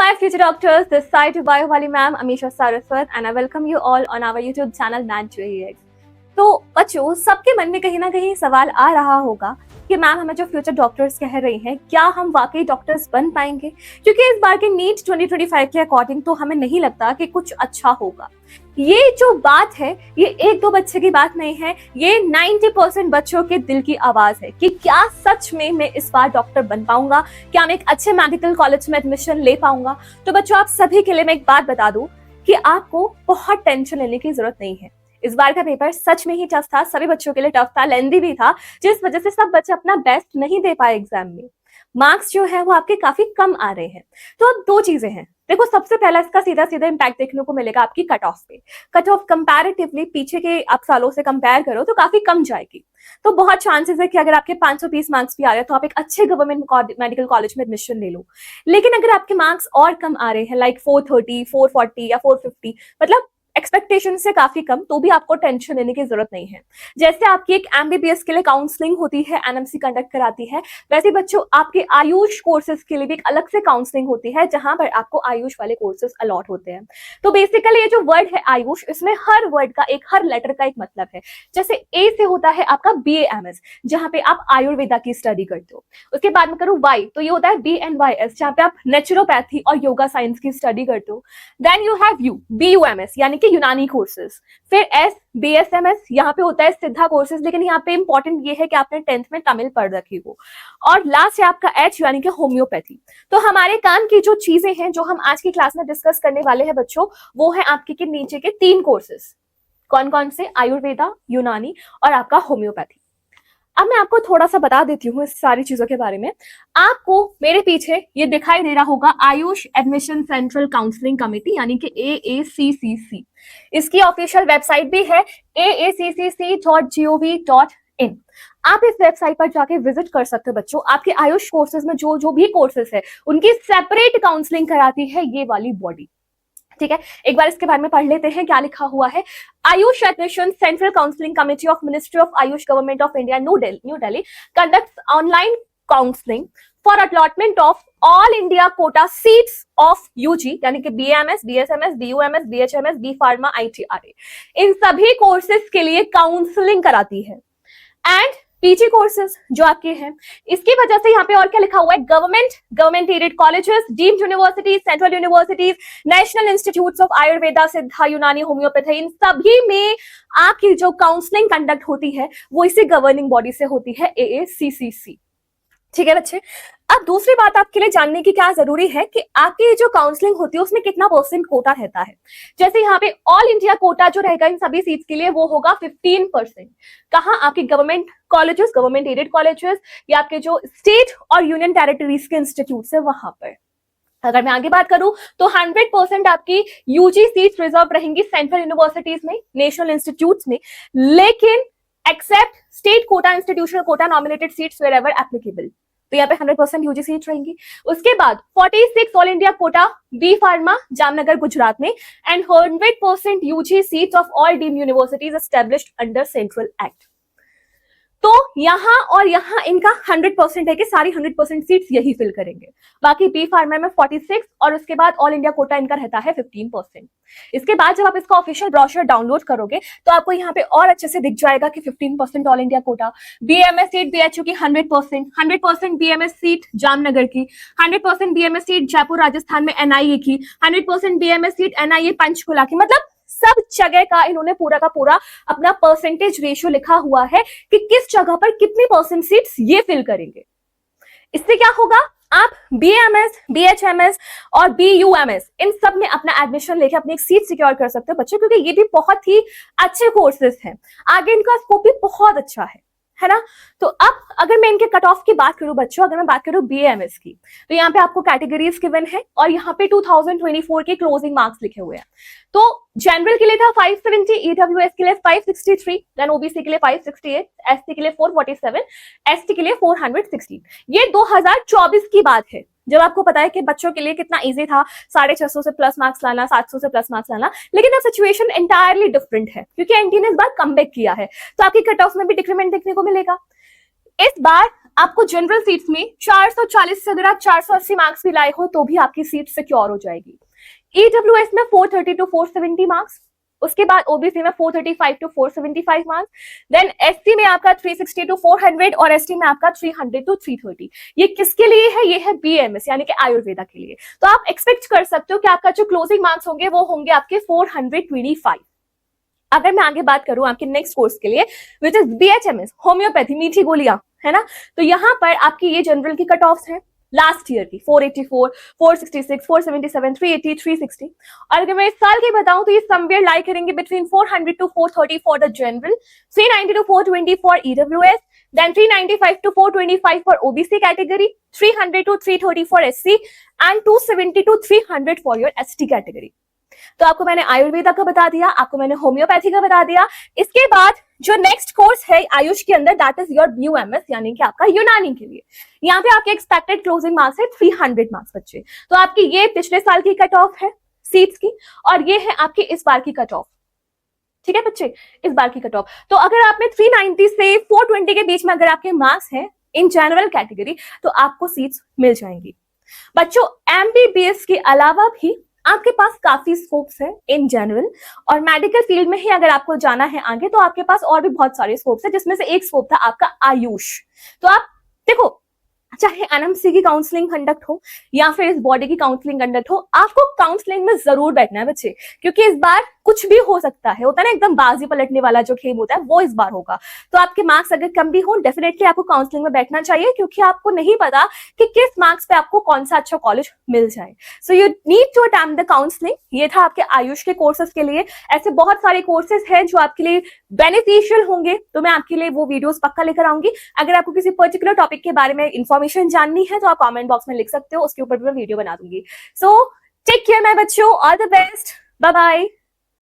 my future doctors, this side Bio Wali ma'am, Amisha Saraswat, and I welcome you all on our YouTube channel Man Ex। तो बच्चों, सबके मन में कहीं ना कहीं सवाल आ रहा होगा कि मैम हमें जो फ्यूचर डॉक्टर्स कह रही हैं, क्या हम वाकई डॉक्टर्स बन पाएंगे? क्योंकि इस बार के नीट 2025 के अकॉर्डिंग तो हमें नहीं लगता कि कुछ अच्छा होगा। ये जो बात है, ये एक दो बच्चे की बात नहीं है, ये 90% बच्चों के दिल की आवाज है कि क्या सच में मैं इस बार डॉक्टर बन पाऊंगा, क्या मैं एक अच्छे मेडिकल कॉलेज में एडमिशन ले पाऊंगा। तो बच्चों, आप सभी के लिए मैं एक बात बता दूं कि आपको बहुत टेंशन लेने की जरूरत नहीं है। इस बार का पेपर सच में ही टफ था, सभी बच्चों के लिए टफ था, लेंदी भी था, जिस वजह से सब बच्चे अपना बेस्ट नहीं दे पाए एग्जाम में। मार्क्स जो है वो आपके काफी कम आ रहे हैं। तो अब दो चीजें हैं। देखो, सबसे पहला इसका सीधा सीधा इम्पैक्ट देखने को मिलेगा आपकी कट ऑफ पे। कट ऑफ कंपैरेटिवली पीछे के आप सालों से कंपेयर करो तो काफी कम जाएगी। तो बहुत चांसेस है कि अगर आपके 520 मार्क्स भी आ रहे हैं तो आप एक अच्छे गवर्नमेंट मेडिकल कॉलेज में एडमिशन ले लो। लेकिन अगर आपके मार्क्स और कम आ रहे हैं, लाइक 430, 440 या 450, मतलब एक्सपेक्टेशन से काफी कम, तो भी आपको टेंशन लेने की जरूरत नहीं है। जैसे आपकी एक एमबीबीएस के लिए काउंसलिंग होती है, एनएमसी कंडक्ट कराती है, वैसे बच्चों आपके आयुष कोर्सेज के लिए भी एक अलग से काउंसलिंग होती है, जहां पर आपको आयुष वाले कोर्सेज अलॉट होते हैं। तो बेसिकली ये जो वर्ड है आयुष, इसमें हर वर्ड का एक, हर लेटर का एक मतलब है। जैसे ए से होता है आपका BAMS, जहां पे आप आयुर्वेदा की स्टडी करते हो। उसके बाद में करूँ वाई, तो ये होता है BNYS, जहां पे आप नेचुरोपैथी और योगा साइंस की स्टडी करते हो। Then you have you, BUMS, यानी यूनानी कोर्सेज। फिर S, BSMS, यहाँ पे होता है सिद्धा कोर्सेज, लेकिन यहाँ पे इंपॉर्टेंट ये है कि आपने 10th में तमिल पढ़ रखी हो। और लास्ट है आपका H, यानी कि होम्योपैथी। तो हमारे काम की जो चीजें हैं, जो हम आज की क्लास में डिस्कस करने वाले हैं बच्चों, वो है आपके के नीचे के 3 कोर्सेज। कौन कौन से? आयुर्वेदा, यूनानी और आपका होम्योपैथी। अब मैं आपको थोड़ा सा बता देती हूँ इस सारी चीजों के बारे में। आपको मेरे पीछे ये दिखाई दे रहा होगा Ayush admission central counselling committee, यानी कि AACCC। इसकी ऑफिशियल वेबसाइट भी है aacc.gov.in। आप इस वेबसाइट पर जाके विजिट कर सकते हो बच्चों। आपके आयुष कोर्सेज में जो जो भी कोर्सेज है, उनकी सेपरेट काउंसलिंग कराती है ये वाली बॉडी। ठीक है, एक बार इसके बारे में पढ़ लेते हैं क्या लिखा हुआ है। Ayush admission central counselling committee of ministry of Ayush government of India New Delhi conducts online counselling for allotment of all India quota seats of UG, यानी कि BAMS, BSMS, BUMS, BHMS, B pharma, ITRA, इन सभी कोर्सेज के लिए काउंसलिंग कराती है। And PG courses जो आपके हैं, इसकी वजह से यहाँ पे और क्या लिखा हुआ है, government aided colleges, deemed universities, central universities, national institutes of Ayurveda, सिद्धा, यूनानी, होम्योपैथी, इन सभी में आपकी जो काउंसलिंग कंडक्ट होती है वो इसी गवर्निंग बॉडी से होती है, AACCC। ठीक है बच्चे, अब दूसरी बात आपके लिए जानने की क्या जरूरी है कि आपकी जो काउंसलिंग होती है उसमें कितना % कोटा रहता है। जैसे यहाँ पे ऑल इंडिया कोटा जो रहेगा इन सभी सीट्स के लिए वो होगा 15%। कहाँ? आपके government colleges, government aided colleges, या आपके जो स्टेट और यूनियन टेरिटरीज के इंस्टीट्यूट है वहां पर। अगर मैं आगे बात करूं तो 100% आपकी यूजी सीट्स रिजर्व रहेंगी सेंट्रल यूनिवर्सिटीज में, नेशनल इंस्टीट्यूट्स में, लेकिन except state quota, institutional quota, nominated seats wherever applicable. तो यहाँ पे 100% यूजी सीट रहेंगी। उसके बाद 46 all India quota B pharma, Jamnagar, Gujarat में, and 100% UG seats of all deemed universities established under central act. तो यहाँ और यहाँ इनका 100% है कि सारी 100% सीट्स यही फिल करेंगे। बाकी बी फार्मा में 46 और उसके बाद ऑल इंडिया कोटा इनका रहता है 15%। इसके बाद जब आप इसका ऑफिशियल ब्रोशर डाउनलोड करोगे तो आपको यहाँ पे और अच्छे से दिख जाएगा कि 15% all India Kota, BAMS seat BHU की 100% BAMS सीट जामनगर की, 100% BAMS सीट जयपुर राजस्थान में NIA की, 100% BAMS सीट NIA पंचकुला की। मतलब सब जगह का इन्होंने पूरा का पूरा अपना परसेंटेज रेशियो लिखा हुआ है कि किस जगह पर कितनी % सीट्स ये फिल करेंगे। इससे क्या होगा, आप BAMS, BHMS और BUMS इन सब में अपना एडमिशन लेके अपनी एक सीट सिक्योर कर सकते हो बच्चों, क्योंकि ये भी बहुत ही अच्छे कोर्सेज हैं, आगे इनका स्कोप भी बहुत अच्छा है ना। तो अब अगर मैं इनके कट ऑफ की बात करूं बच्चों, अगर मैं बात करूं BAMS की, तो यहाँ पे आपको कैटेगरीज गिवन है और यहाँ पे 2024 के क्लोजिंग मार्क्स लिखे हुए हैं। तो जनरल के लिए था 570, EWS के लिए 563, देन OBC के लिए 568, SC के लिए 447, ST के लिए 416। ये 2024 की बात है, जब आपको पता है कि बच्चों के लिए कितना इजी था 650 से प्लस मार्क्स लाना, 700 से प्लस मार्क्स लाना। लेकिन अब सिचुएशन एंटायरली डिफरेंट है क्योंकि एनटी ने इस बार कमबैक किया है, तो आपकी कट ऑफ में भी डिक्रीमेंट देखने को मिलेगा। इस बार आपको जनरल सीट्स में 440 से अगर आप 480 मार्क्स भी लाए हो तो भी आपकी सीट सिक्योर हो जाएगी। ईडब्ल्यूएस में 430 टू 470 मार्क्स, उसके बाद ओबीसी में 435 टू 475 मार्क्स, देन एससी में आपका 360 टू 400 और एसटी में आपका 300 टू 330। ये किसके लिए है? ये है बीएमएस यानी कि आयुर्वेदा के लिए। तो आप एक्सपेक्ट कर सकते हो कि आपका जो क्लोजिंग मार्क्स होंगे वो होंगे आपके 425। अगर मैं आगे बात करूं आपके नेक्स्ट कोर्स के लिए विच इज बीएचएमएस होम्योपैथी, मीठी गोलियां, है ना, तो यहाँ पर आपकी ये जनरल की कट ऑफ्स है लास्ट ईयर की 484, 466, 477, 380, 360। और अगर मैं इस साल की बताऊं तो ये समवेयर लाई करेंगे between 400 to 430 for the general, 390 to 420 for EWS, then 395 to 425 for OBC category, 300 to 330 for SC and 270 to 300 for your ST category. तो आपको मैंने आयुर्वेदा का बता दिया, आपको मैंने होम्योपैथी का बता दिया। इसके बाद जो नेक्स्ट कोर्स है आयुष के अंदर दैट इज योर यूएमएस यानी कि आपका यूनानी के लिए। यहाँ पे आपके एक्सपेक्टेड क्लोजिंग मार्क्स है 300 मार्क्स बच्चे। तो आपकी ये पिछले साल की कट ऑफ है सीट्स की और ये है आपकी इस बार की कट ऑफ। ठीक है बच्चे, इस बार की कट ऑफ। तो अगर आप में 390 से 420 के बीच में अगर आपके मार्क्स हैं इन जनरल कैटेगरी तो आपको सीट्स मिल जाएंगी। बच्चों एमबीबीएस के अलावा भी आपके पास काफी स्कोप्स है इन जनरल और मेडिकल फील्ड में ही अगर आपको जाना है आगे तो आपके पास और भी बहुत सारे स्कोप्स है, जिसमें से एक स्कोप था आपका आयुष। तो आप देखो चाहे एनएमसी की काउंसलिंग कंडक्ट हो या फिर इस बॉडी की काउंसलिंग कंडक्ट हो, आपको काउंसलिंग में जरूर बैठना है बच्चे, क्योंकि इस बार कुछ भी हो सकता है। होता है ना एकदम बाजी पलटने वाला जो खेल होता है वो इस बार होगा। तो आपके मार्क्स अगर कम भी हो डेफिनेटली आपको काउंसलिंग में बैठना चाहिए, क्योंकि आपको नहीं पता कि किस मार्क्स पे आपको कौन सा अच्छा कॉलेज मिल जाए। So you need to attempt the counselling. ये था आपके आयुष के कोर्सेज के लिए। ऐसे बहुत सारे कोर्सेज हैं जो आपके लिए बेनिफिशियल होंगे, तो मैं आपके लिए वो वीडियोस पक्का लेकर आऊंगी। अगर आपको किसी पर्टिकुलर टॉपिक के बारे में इंफॉर्मेशन जाननी है तो आप कमेंट बॉक्स में लिख सकते हो, उसके ऊपर भी मैं वीडियो बना दूंगी। सो टेक केयर माय बच्चों, all the best, bye bye.